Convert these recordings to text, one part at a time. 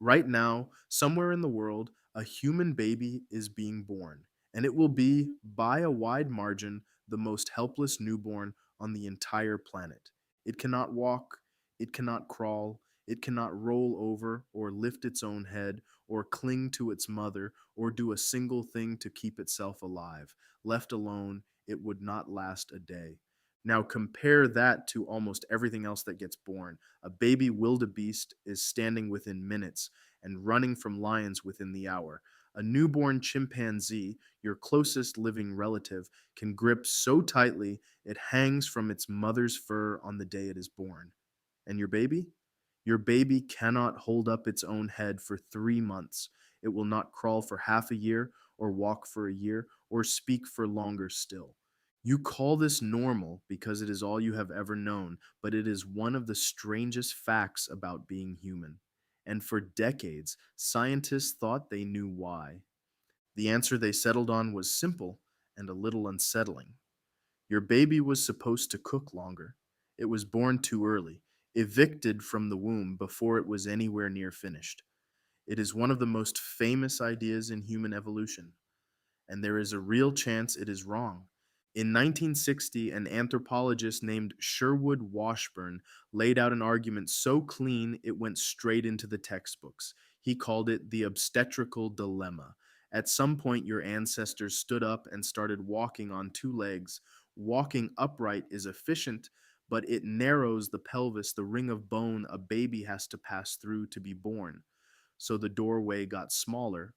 Right now, somewhere in the world, a human baby is being born, and it will be, by a wide margin, the most helpless newborn on the entire planet. It cannot walk, it cannot crawl, it cannot roll over or lift its own head or cling to its mother or do a single thing to keep itself alive. Left alone, it would not last a day. Now compare that to almost everything else that gets born. A baby wildebeest is standing within minutes and running from lions within the hour. A newborn chimpanzee, your closest living relative, can grip so tightly it hangs from its mother's fur on the day it is born. And your baby? Your baby cannot hold up its own head for 3 months. It will not crawl for half a year, or walk for a year, or speak for longer still. You call this normal because it is all you have ever known, but it is one of the strangest facts about being human. And for decades, scientists thought they knew why. The answer they settled on was simple and a little unsettling. Your baby was supposed to cook longer. It was born too early, evicted from the womb before it was anywhere near finished. It is one of the most famous ideas in human evolution, and there is a real chance it is wrong. In 1960, an anthropologist named Sherwood Washburn laid out an argument so clean it went straight into the textbooks. He called it the obstetrical dilemma. At some point, your ancestors stood up and started walking on two legs. Walking upright is efficient, but it narrows the pelvis, the ring of bone a baby has to pass through to be born. So the doorway got smaller.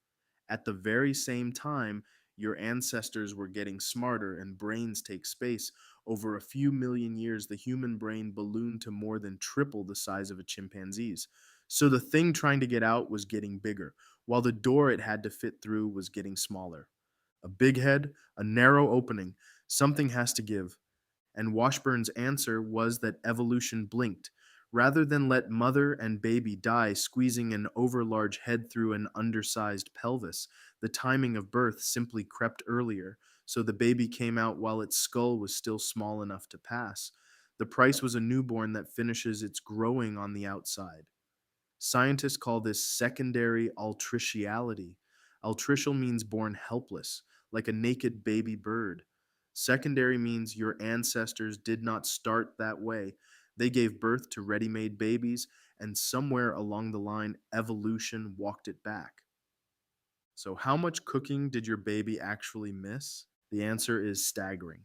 At the very same time, your ancestors were getting smarter and brains take space. Over a few million years, the human brain ballooned to more than triple the size of a chimpanzee's. So the thing trying to get out was getting bigger, while the door it had to fit through was getting smaller. A big head, a narrow opening, something has to give. And Washburn's answer was that evolution blinked. Rather than let mother and baby die squeezing an overlarge head through an undersized pelvis, the timing of birth simply crept earlier, so the baby came out while its skull was still small enough to pass. The price was a newborn that finishes its growing on the outside. Scientists call this secondary altriciality. Altricial means born helpless, like a naked baby bird. Secondary means your ancestors did not start that way. They gave birth to ready made babies, and somewhere along the line, evolution walked it back. So, how much cooking did your baby actually miss? The answer is staggering.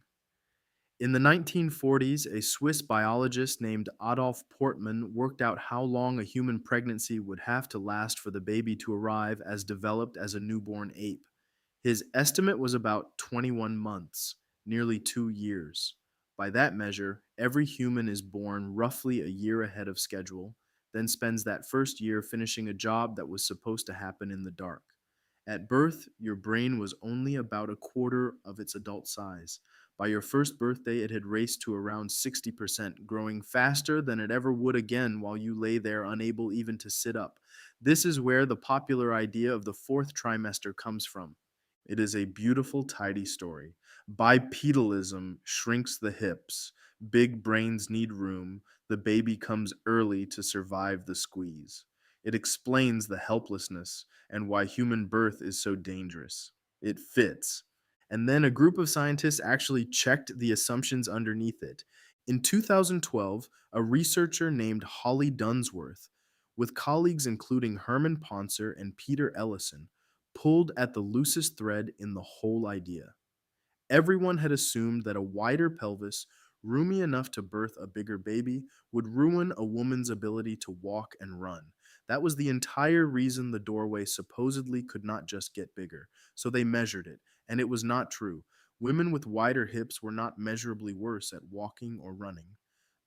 In the 1940s, a Swiss biologist named Adolf Portmann worked out how long a human pregnancy would have to last for the baby to arrive as developed as a newborn ape. His estimate was about 21 months, nearly 2 years. By that measure, every human is born roughly a year ahead of schedule, then spends that first year finishing a job that was supposed to happen in the dark. At birth, your brain was only about a quarter of its adult size. By your first birthday, it had raced to around 60%, growing faster than it ever would again while you lay there unable even to sit up. This is where the popular idea of the fourth trimester comes from. It is a beautiful, tidy story. Bipedalism shrinks the hips. Big brains need room. The baby comes early to survive the squeeze. It explains the helplessness and why human birth is so dangerous. It fits. And then a group of scientists actually checked the assumptions underneath it. In 2012, a researcher named Holly Dunsworth, with colleagues including Herman Poncer and Peter Ellison, pulled at the loosest thread in the whole idea. Everyone had assumed that a wider pelvis, roomy enough to birth a bigger baby, would ruin a woman's ability to walk and run. That was the entire reason the doorway supposedly could not just get bigger. So they measured it, and it was not true. Women with wider hips were not measurably worse at walking or running.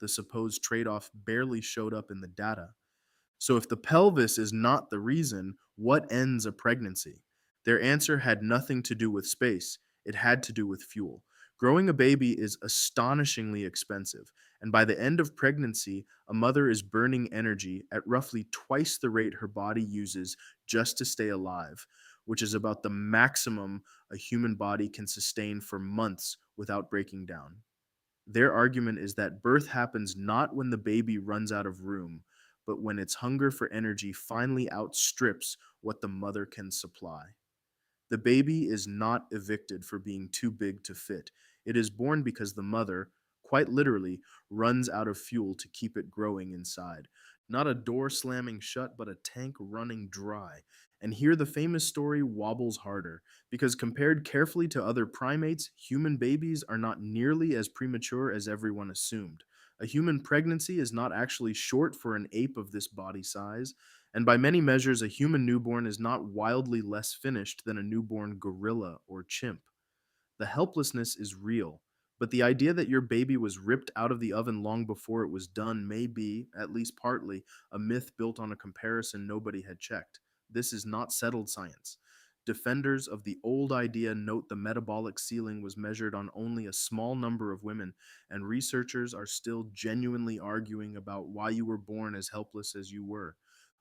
The supposed trade off barely showed up in the data. So, if the pelvis is not the reason, what ends a pregnancy? Their answer had nothing to do with space, it had to do with fuel. Growing a baby is astonishingly expensive, and by the end of pregnancy, a mother is burning energy at roughly twice the rate her body uses just to stay alive, which is about the maximum a human body can sustain for months without breaking down. Their argument is that birth happens not when the baby runs out of room, but when its hunger for energy finally outstrips what the mother can supply. The baby is not evicted for being too big to fit. It is born because the mother, quite literally, runs out of fuel to keep it growing inside. Not a door slamming shut, but a tank running dry. And here the famous story wobbles harder, because compared carefully to other primates, human babies are not nearly as premature as everyone assumed. A human pregnancy is not actually short for an ape of this body size, and by many measures, a human newborn is not wildly less finished than a newborn gorilla or chimp. The helplessness is real, but the idea that your baby was ripped out of the oven long before it was done may be, at least partly, a myth built on a comparison nobody had checked. This is not settled science. Defenders of the old idea note the metabolic ceiling was measured on only a small number of women, and researchers are still genuinely arguing about why you were born as helpless as you were.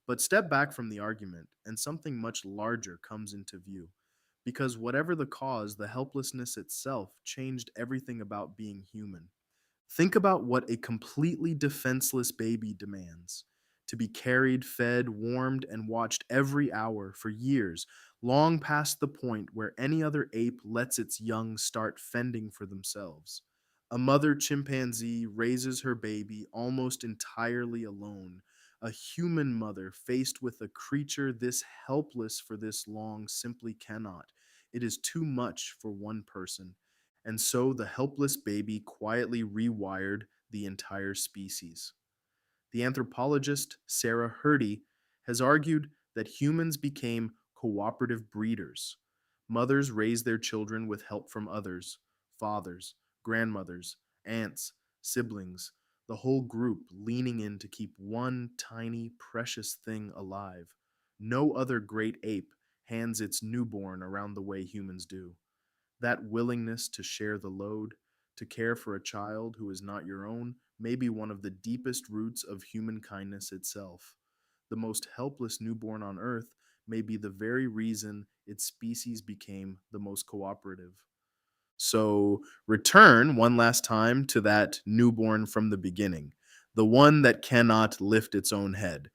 But step back from the argument, and something much larger comes into view. Because whatever the cause, the helplessness itself changed everything about being human. Think about what a completely defenseless baby demands: to be carried, fed, warmed, and watched every hour for years, long past the point where any other ape lets its young start fending for themselves. A mother chimpanzee raises her baby almost entirely alone. A human mother faced with a creature this helpless for this long simply cannot. It is too much for one person, and so the helpless baby quietly rewired the entire species. The anthropologist Sarah Hrdy has argued that humans became cooperative breeders. Mothers raise their children with help from others: fathers, grandmothers, aunts, siblings, the whole group leaning in to keep one tiny, precious thing alive. No other great ape hands its newborn around the way humans do. That willingness to share the load, to care for a child who is not your own, may be one of the deepest roots of human kindness itself. The most helpless newborn on Earth may be the very reason its species became the most cooperative. So, return one last time to that newborn from the beginning, the one that cannot lift its own head.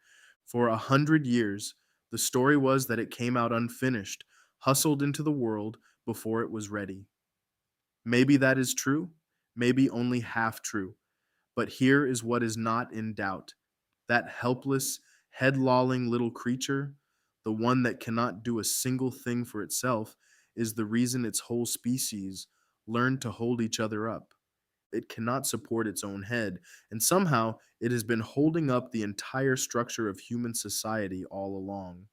For 100 years, the story was that it came out unfinished, hustled into the world before it was ready. Maybe that is true, maybe only half true. But here is what is not in doubt: that helpless, head lolling little creature, the one that cannot do a single thing for itself, is the reason its whole species learned to hold each other up. It cannot support its own head, and somehow it has been holding up the entire structure of human society all along.